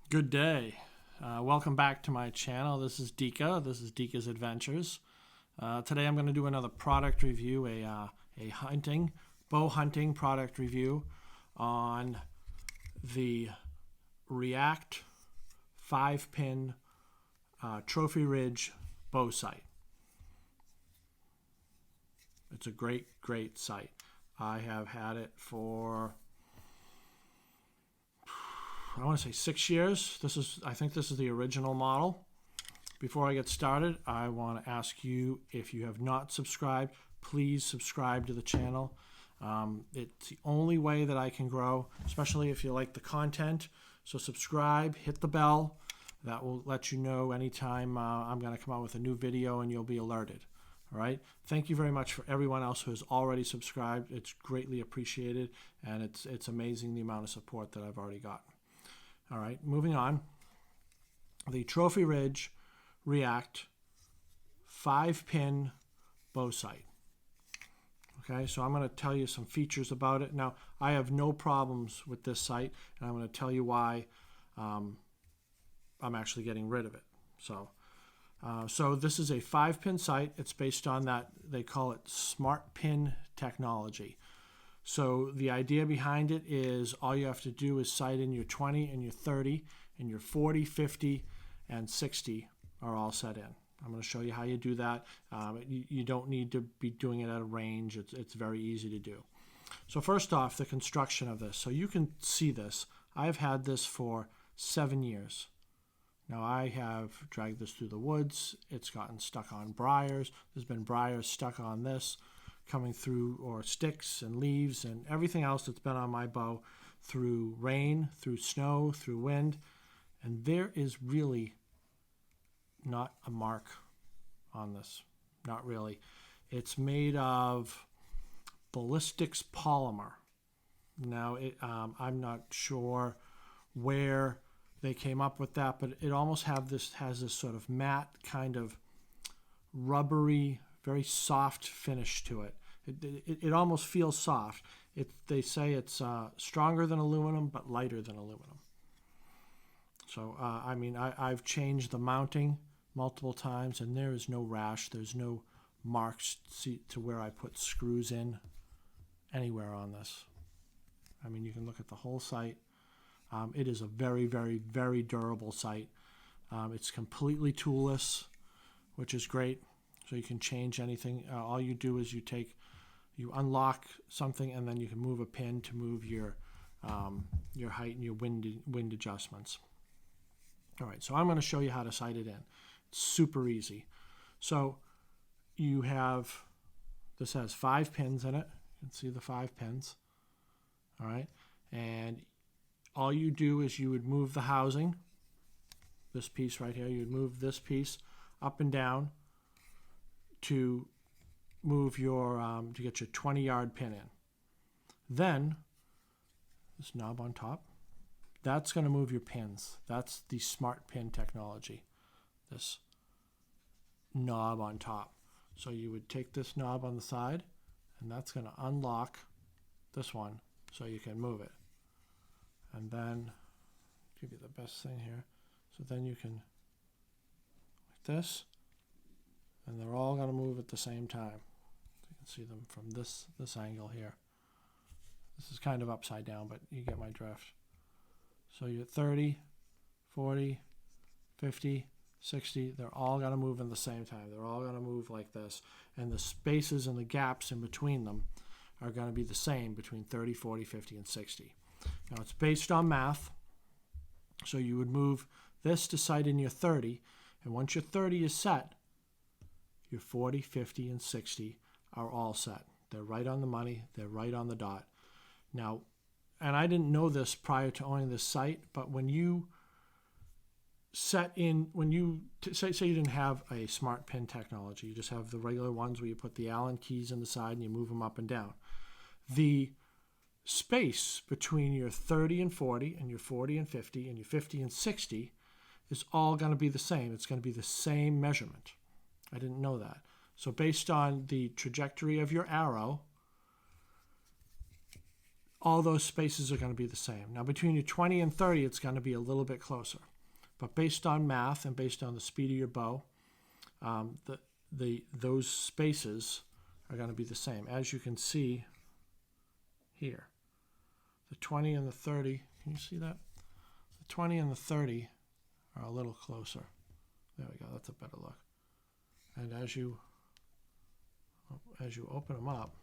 Good day. Welcome back to my channel. This is Dika. This is Dika's Adventures. Today I'm going to do another product review, a bow hunting product review on the REacT 5-pin trophy RiDGE bow sight. It's a great sight. I have had it for, I want to say 6 years. I think this is the original model. Before I get started, I want to ask you, if you have not subscribed, please subscribe to the channel. It's the only way that I can grow, especially if you like the content. So subscribe, hit the bell. That will let you know anytime I'm going to come out with a new video, and you'll be alerted. All right. Thank you very much for everyone else who has already subscribed. It's greatly appreciated, and it's amazing the amount of support that I've already gotten. All right, moving on. The trophy RiDGE REacT 5-pin bow sight. Okay, so I'm going to tell you some features about it. Now, I have no problems with this sight, and I'm going to tell you why I'm actually getting rid of it. So this is a 5-pin sight. It's based on that, they call it smart pin technology. So the idea behind it is all you have to do is sight in your 20 and your 30, and your 40, 50, and 60 are all set in. I'm going to show you how you do that. You don't need to be doing it at a range. It's very easy to do. So first off, the construction of this. So you can see this. I've had this for 7 years. Now I have dragged this through the woods. It's gotten stuck on briars. There's been briars stuck on this, coming through, or sticks and leaves and everything else that's been on my bow, through rain, through snow, through wind. And there is really not a mark on this. Not really. It's made of ballistics polymer. Now, I'm not sure where they came up with that, but it almost has this sort of matte, kind of rubbery, very soft finish to it. It almost feels soft. They say it's stronger than aluminum, but lighter than aluminum. So, I mean, I've changed the mounting multiple times, and there is no rash. There's no marks to where I put screws in anywhere on this. I mean, you can look at the whole sight. It is a very durable sight. It's completely toolless, which is great. So you can change anything. All you do is you unlock something, and then you can move a pin to move your height and your wind adjustments. All right, so I'm going to show you how to sight it in. It's super easy. So this has 5 pins in it. You can see the 5 pins. All right, and all you do is you would move the housing, this piece right here. You would move this piece up and down to move your to get your 20-yard pin in. Then this knob on top, that's going to move your pins. That's the smart pin technology, this knob on top. So you would take this knob on the side, and that's going to unlock this one so you can move it. And then give you the best thing here. So then you can, like this, and they're all going to move at the same time. So you can see them from this angle here. This is kind of upside down, but you get my drift. So you're 30, 40, 50, 60. They're all going to move in the same time. They're all going to move like this. And the spaces and the gaps in between them are going to be the same between 30, 40, 50, and 60. Now, it's based on math. So you would move this to sight in your 30. And once your 30 is set, your 40, 50, and 60 are all set. They're right on the money. They're right on the dot. Now, and I didn't know this prior to owning this sight, but when you say you didn't have a smart pin technology, you just have the regular ones where you put the Allen keys in the side and you move them up and down. The space between your 30 and 40 and your 40 and 50 and your 50 and 60 is all going to be the same. It's going to be the same measurement. I didn't know that. So based on the trajectory of your arrow, all those spaces are going to be the same. Now between your 20 and 30, it's going to be a little bit closer. But based on math and based on the speed of your bow, those spaces are going to be the same. As you can see here, the 20 and the 30, can you see that? The 20 and the 30 are a little closer. There we go, that's a better look. And as you open them up,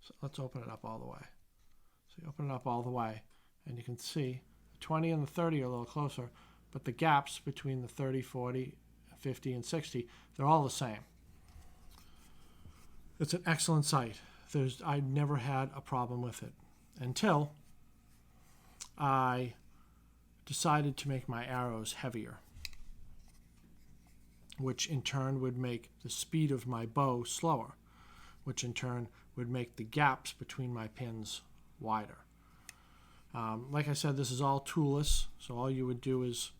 so let's open it up all the way. So you open it up all the way, and you can see the 20 and the 30 are a little closer, but the gaps between the 30, 40, 50, and 60, they're all the same. It's an excellent sight. I never had a problem with it until I decided to make my arrows heavier, which in turn would make the speed of my bow slower, which in turn would make the gaps between my pins wider. Like I said, this is all toolless, so all you would do is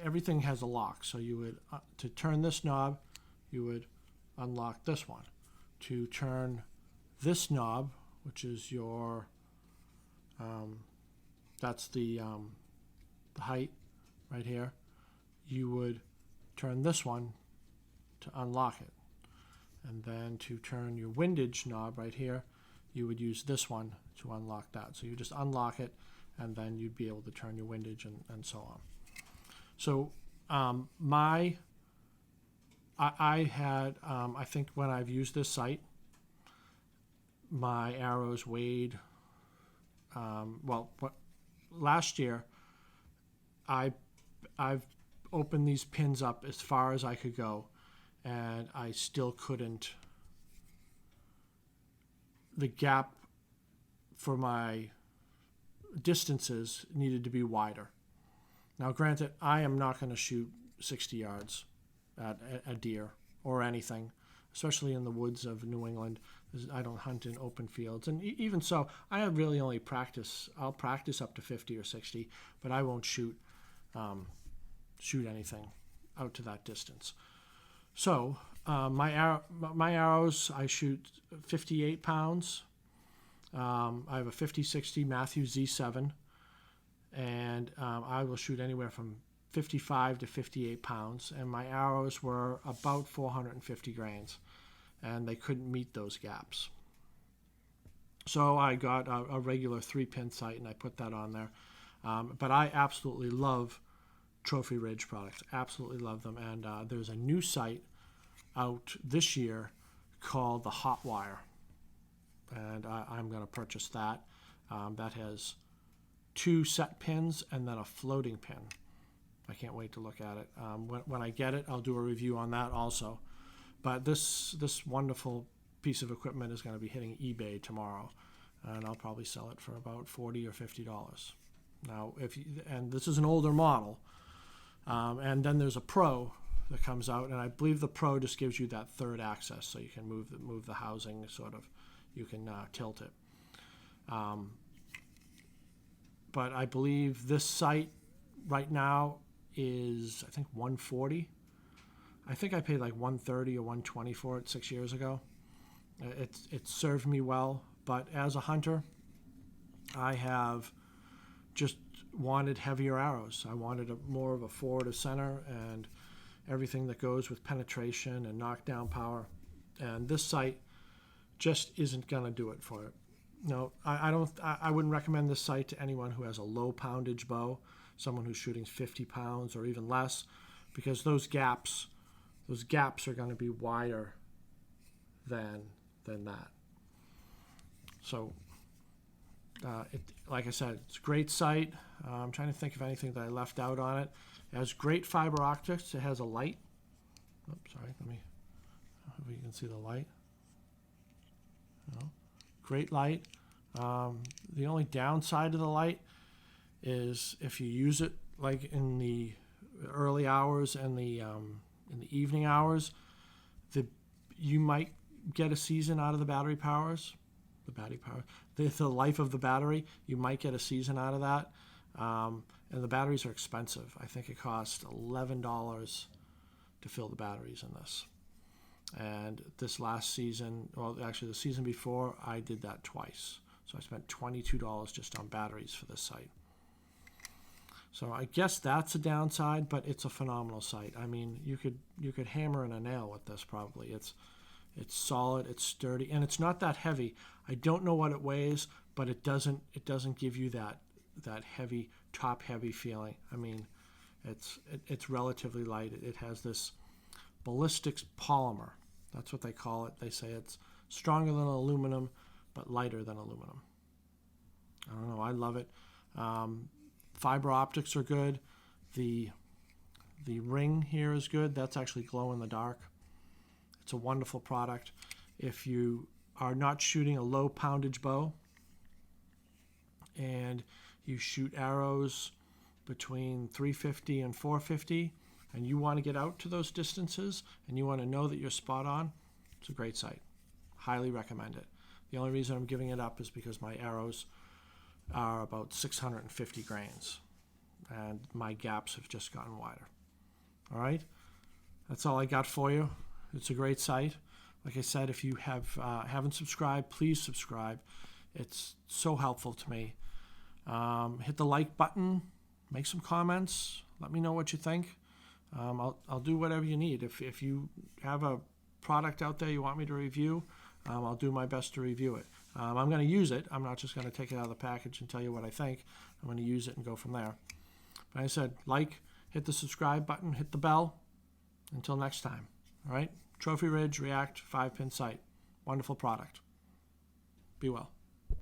everything has a lock. So you would, to turn this knob, you would unlock this one. To turn this knob, which is your, that's the height right here, you would turn this one to unlock it. And then to turn your windage knob right here, you would use this one to unlock that. So you just unlock it, and then you'd be able to turn your windage and so on. So I think when I've used this sight, my arrows weighed, last year I've opened these pins up as far as I could go, and I still couldn't. The gap for my distances needed to be wider. Now granted, I am not going to shoot 60 yards at a deer or anything, especially in the woods of New England. I don't hunt in open fields, and even so, I really only practice. I'll practice up to 50 or 60, but I won't shoot anything out to that distance. So my arrows, I shoot 58 pounds. I have a 50-60 Matthews Z7, and I will shoot anywhere from 55 to 58 pounds, and my arrows were about 450 grains, and they couldn't meet those gaps. So I got a regular 3-pin sight, and I put that on there. But I absolutely love tROPhy RiDGE products, absolutely love them, and there's a new sight out this year called the Hot Wire, and I'm going to purchase that. That has 2 set pins and then a floating pin. I can't wait to look at it. When I get it, I'll do a review on that also. But this wonderful piece of equipment is going to be hitting eBay tomorrow, and I'll probably sell it for about $40 or $50. Now, and this is an older model, and then there's a Pro that comes out, and I believe the Pro just gives you that third axis, so you can move the housing sort of. You can tilt it. But I believe this sight right now is, I think, $140. I think I paid like $130 or $120 for it 6 years ago. It served me well, but as a hunter, I have just wanted heavier arrows. I wanted more of a forward of center and everything that goes with penetration and knockdown power. And this sight just isn't going to do it for it. No, I wouldn't recommend this sight to anyone who has a low poundage bow, someone who's shooting 50 pounds or even less, because those gaps are going to be wider than that. So, like I said, it's a great sight. I'm trying to think of anything that I left out on it. It has great fiber optics. It has a light. Oops, sorry. I hope you can see the light. Great light. The only downside of the light is if you use it like in the early hours and in the evening hours, you might get a season out of the battery powers. The life of the battery, you might get a season out of that. And the batteries are expensive. I think it costs $11 to fill the batteries in this. And this last season, well, actually the season before, I did that twice. So I spent $22 just on batteries for this site. So I guess that's a downside, but it's a phenomenal site. I mean, you could hammer in a nail with this probably. It's solid, it's sturdy, and it's not that heavy. I don't know what it weighs, but it doesn't give you that heavy, top heavy feeling. I mean, it's relatively light. It has this ballistics polymer. That's what they call it. They say it's stronger than aluminum, but lighter than aluminum. I don't know. I love it. Fiber optics are good. The ring here is good. That's actually glow in the dark. It's a wonderful product. If you are not shooting a low poundage bow and you shoot arrows between 350 and 450 and you want to get out to those distances and you want to know that you're spot on, it's a great site. Highly recommend it. The only reason I'm giving it up is because my arrows are about 650 grains and my gaps have just gotten wider. All right, that's all I got for you. It's a great site. Like I said, if you haven't subscribed, please subscribe. It's so helpful to me. Hit the like button, make some comments, let me know what you think. I'll do whatever you need. If you have a product out there you want me to review, I'll do my best to review it. I'm going to use it. I'm not just going to take it out of the package and tell you what I think. I'm going to use it and go from there. But like I said, hit the subscribe button, hit the bell. Until next time. All right? tROPhy RiDGE ReacT 5-pin site. Wonderful product. Be well.